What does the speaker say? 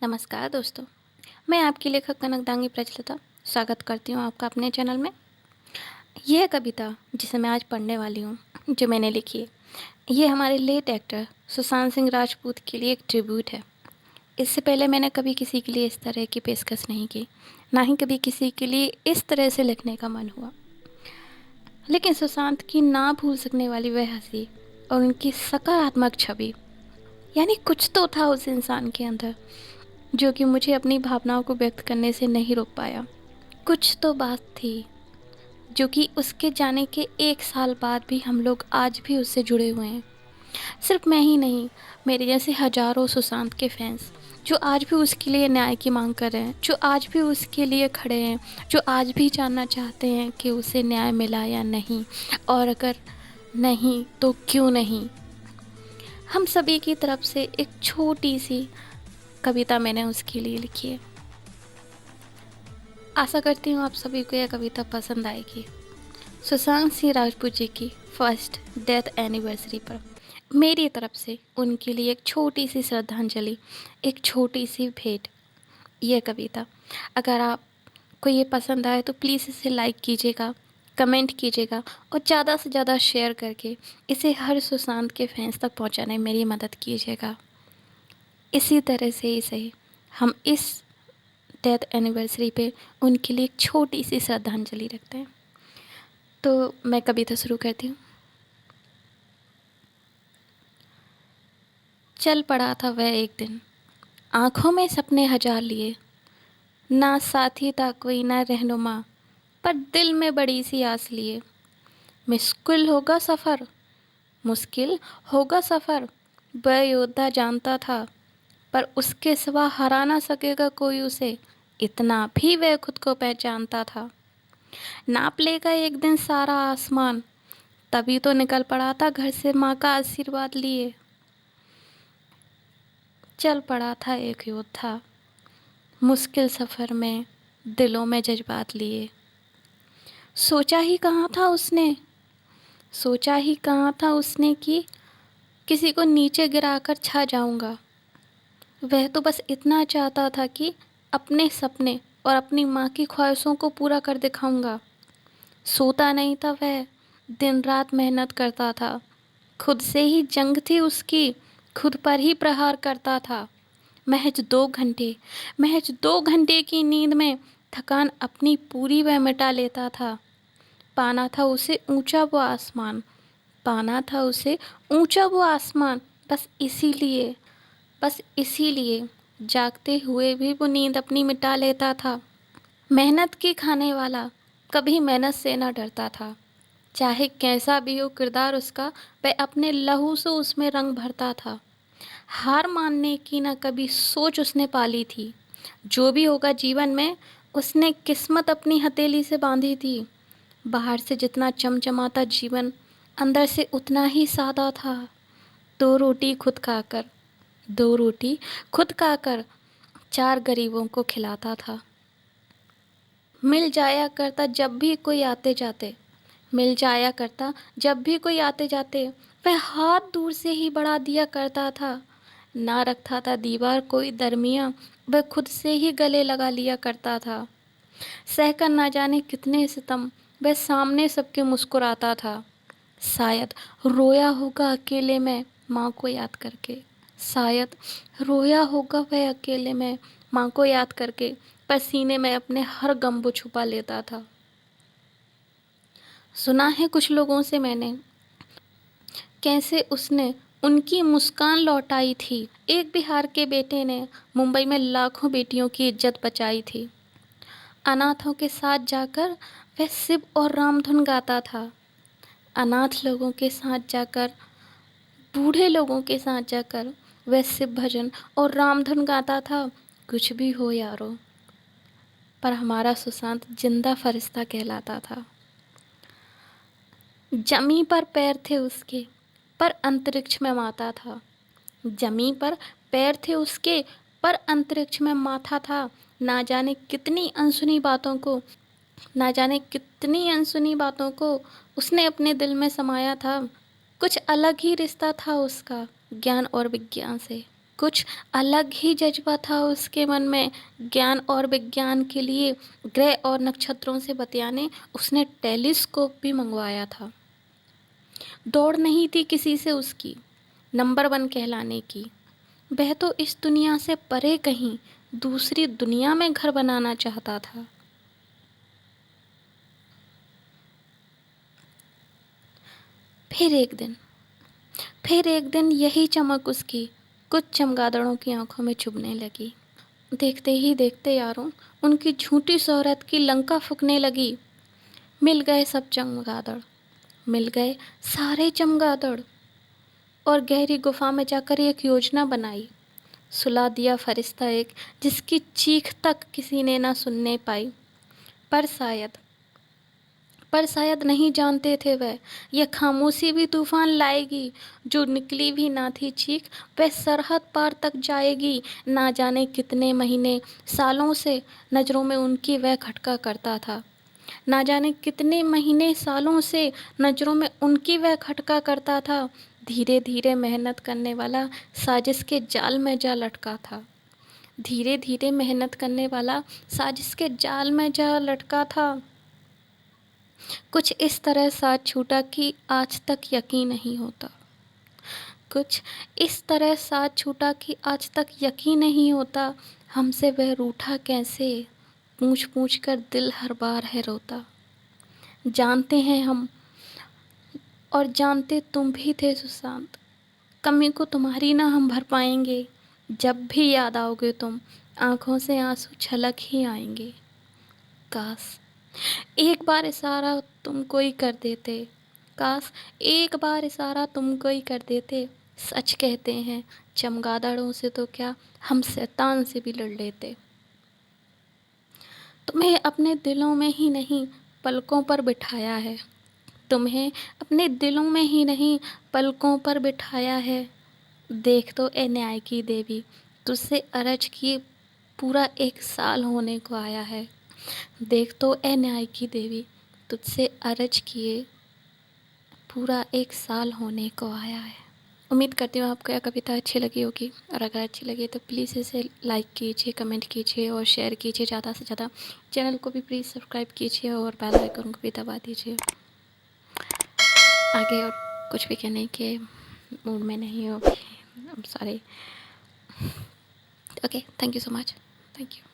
नमस्कार दोस्तों, मैं आपकी लेखक कनकदांगी प्रचलिता स्वागत करती हूँ आपका अपने चैनल में। यह कविता जिसे मैं आज पढ़ने वाली हूँ, जो मैंने लिखी है, ये हमारे लेट एक्टर सुशांत सिंह राजपूत के लिए एक ट्रिब्यूट है। इससे पहले मैंने कभी किसी के लिए इस तरह की पेशकश नहीं की, ना ही कभी किसी के लिए इस तरह से लिखने का मन हुआ। लेकिन सुशांत की ना भूल सकने वाली वह हंसी और उनकी सकारात्मक छवि, यानी कुछ तो था उस इंसान के अंदर जो कि मुझे अपनी भावनाओं को व्यक्त करने से नहीं रोक पाया। कुछ तो बात थी जो कि उसके जाने के 1 साल बाद भी हम लोग आज भी उससे जुड़े हुए हैं। सिर्फ मैं ही नहीं, मेरे जैसे हजारों सुशांत के फैंस जो आज भी उसके लिए न्याय की मांग कर रहे हैं, जो आज भी उसके लिए खड़े हैं, जो आज भी जानना चाहते हैं कि उसे न्याय मिला या नहीं, और अगर नहीं तो क्यों नहीं। हम सभी की तरफ से एक छोटी सी कविता मैंने उसके लिए लिखी है। आशा करती हूँ आप सभी को यह कविता पसंद आएगी। सुशांत सिंह राजपूत जी की फर्स्ट डेथ एनिवर्सरी पर मेरी तरफ से उनके लिए एक छोटी सी श्रद्धांजलि, एक छोटी सी भेंट। यह कविता अगर आपको ये पसंद आए तो प्लीज़ इसे लाइक कीजिएगा, कमेंट कीजिएगा और ज़्यादा से ज़्यादा शेयर करके इसे हर सुशांत के फैंस तक पहुँचाने में मेरी मदद कीजिएगा। इसी तरह से ही सही, हम इस डेथ एनिवर्सरी पे उनके लिए एक छोटी सी श्रद्धांजलि रखते हैं। तो मैं कविता शुरू करती हूँ। चल पड़ा था वह एक दिन, आँखों में सपने हजार लिए, ना साथी था कोई ना रहनुमा, पर दिल में बड़ी सी आस लिए। मुश्किल होगा सफ़र, मुश्किल होगा सफ़र, वह योद्धा जानता था, पर उसके सिवा हरा ना सकेगा कोई उसे, इतना भी वह खुद को पहचानता था। नाप लेगा एक दिन सारा आसमान, तभी तो निकल पड़ा था घर से माँ का आशीर्वाद लिए। चल पड़ा था एक योद्धा, मुश्किल सफ़र में दिलों में जज्बात लिए। सोचा ही कहाँ था उसने, सोचा ही कहाँ था उसने कि किसी को नीचे गिराकर छा जाऊंगा। वह तो बस इतना चाहता था कि अपने सपने और अपनी माँ की ख्वाहिशों को पूरा कर दिखाऊंगा। सोता नहीं था वह, दिन रात मेहनत करता था, खुद से ही जंग थी उसकी, खुद पर ही प्रहार करता था। महज 2 घंटे, महज 2 घंटे की नींद में थकान अपनी पूरी वह मिटा लेता था। पाना था उसे ऊंचा वो आसमान, पाना था उसे ऊंचा वो आसमान, बस इसीलिए जागते हुए भी वो नींद अपनी मिटा लेता था। मेहनत की खाने वाला कभी मेहनत से न डरता था, चाहे कैसा भी हो किरदार उसका, वह अपने लहू से उसमें रंग भरता था। हार मानने की न कभी सोच उसने पाली थी, जो भी होगा जीवन में उसने किस्मत अपनी हथेली से बांधी थी। बाहर से जितना चमचमाता जीवन, अंदर से उतना ही सादा था। 2 रोटी खुद खाकर, 2 रोटी खुद खाकर 4 गरीबों को खिलाता था। मिल जाया करता जब भी कोई आते जाते, मिल जाया करता जब भी कोई आते जाते, वह हाथ दूर से ही बढ़ा दिया करता था। ना रखता था दीवार कोई दरमिया, वह खुद से ही गले लगा लिया करता था। सहकर ना जाने कितने सितम, वह सामने सबके मुस्कुराता था। शायद रोया होगा अकेले में माँ को याद करके, शायद रोया होगा वह अकेले में माँ को याद करके, पर सीने में अपने हर गम को छुपा लेता था। सुना है कुछ लोगों से मैंने, कैसे उसने उनकी मुस्कान लौटाई थी। एक बिहार के बेटे ने मुंबई में लाखों बेटियों की इज्जत बचाई थी। अनाथों के साथ जाकर वह शिव और राम धुन गाता था। अनाथ लोगों के साथ जाकर, बूढ़े लोगों के साथ जाकर वह शिव भजन और राम धुन गाता था। कुछ भी हो यारो, पर हमारा सुशांत जिंदा फरिश्ता कहलाता था। जमी पर पैर थे उसके, पर अंतरिक्ष में माता था। जमी पर पैर थे उसके, पर अंतरिक्ष में माथा था। ना जाने कितनी अनसुनी बातों को, ना जाने कितनी अनसुनी बातों को उसने अपने दिल में समाया था। कुछ अलग ही रिश्ता था उसका ज्ञान और विज्ञान से। कुछ अलग ही जज्बा था उसके मन में। ज्ञान और विज्ञान के लिए ग्रह और नक्षत्रों से बतियाने उसने टेलीस्कोप भी मंगवाया था। दौड़ नहीं थी किसी से उसकी नंबर 1 कहलाने की। वह तो इस दुनिया से परे कहीं दूसरी दुनिया में घर बनाना चाहता था। फिर एक दिन यही चमक उसकी कुछ चमगादड़ों की आंखों में चुभने लगी। देखते ही देखते यारों, उनकी झूठी शोहरत की लंका फूकने लगी। मिल गए सब चमगादड़, मिल गए सारे चमगादड़, और गहरी गुफा में जाकर एक योजना बनाई। सुला दिया फरिश्ता एक, जिसकी चीख तक किसी ने ना सुनने पाई। पर शायद पर शायद नहीं जानते थे वह, यह खामोशी भी तूफान लाएगी। जो निकली भी ना थी चीख, वह सरहद पार तक जाएगी। ना जाने कितने महीने सालों से नज़रों में उनकी वह खटका करता था। ना जाने कितने महीने सालों से नज़रों में उनकी वह खटका करता था। धीरे धीरे मेहनत करने वाला साजिश के जाल में जा लटका था। धीरे धीरे मेहनत करने वाला साजिश के जाल में जा लटका था। कुछ इस तरह साथ छूटा कि आज तक यकीन नहीं होता। कुछ इस तरह साथ छूटा कि आज तक यकीन नहीं होता। हमसे वह रूठा कैसे, पूछ पूछ कर दिल हर बार है रोता। जानते हैं हम, और जानते तुम भी थे सुशांत, कमी को तुम्हारी ना हम भर पाएंगे। जब भी याद आओगे तुम, आंखों से आंसू छलक ही आएंगे। काश एक बार इशारा तुम कोई कर देते, काश एक बार इशारा तुम कोई कर देते। सच कहते हैं चमगादड़ों से तो क्या, हम शैतान से भी लड़ लेते। तुम्हें अपने दिलों में ही नहीं पलकों पर बिठाया है। तुम्हें अपने दिलों में ही नहीं पलकों पर बिठाया है। देख तो ए न्याय की देवी, तुझसे अरज किए पूरा 1 साल होने को आया है। देख तो ए न्याय की देवी, तुझसे अरज किए पूरा 1 साल होने को आया है। उम्मीद करती हूँ आपको यह कविता अच्छी लगी होगी, और अगर अच्छी लगी तो प्लीज़ इसे लाइक कीजिए, कमेंट कीजिए और शेयर कीजिए ज़्यादा से ज़्यादा। चैनल को भी प्लीज़ सब्सक्राइब कीजिए और बेल आइकन को भी दबा दीजिए। आगे और कुछ भी कहने के मूड में नहीं हो, sorry. Okay, thank you so much, thank you.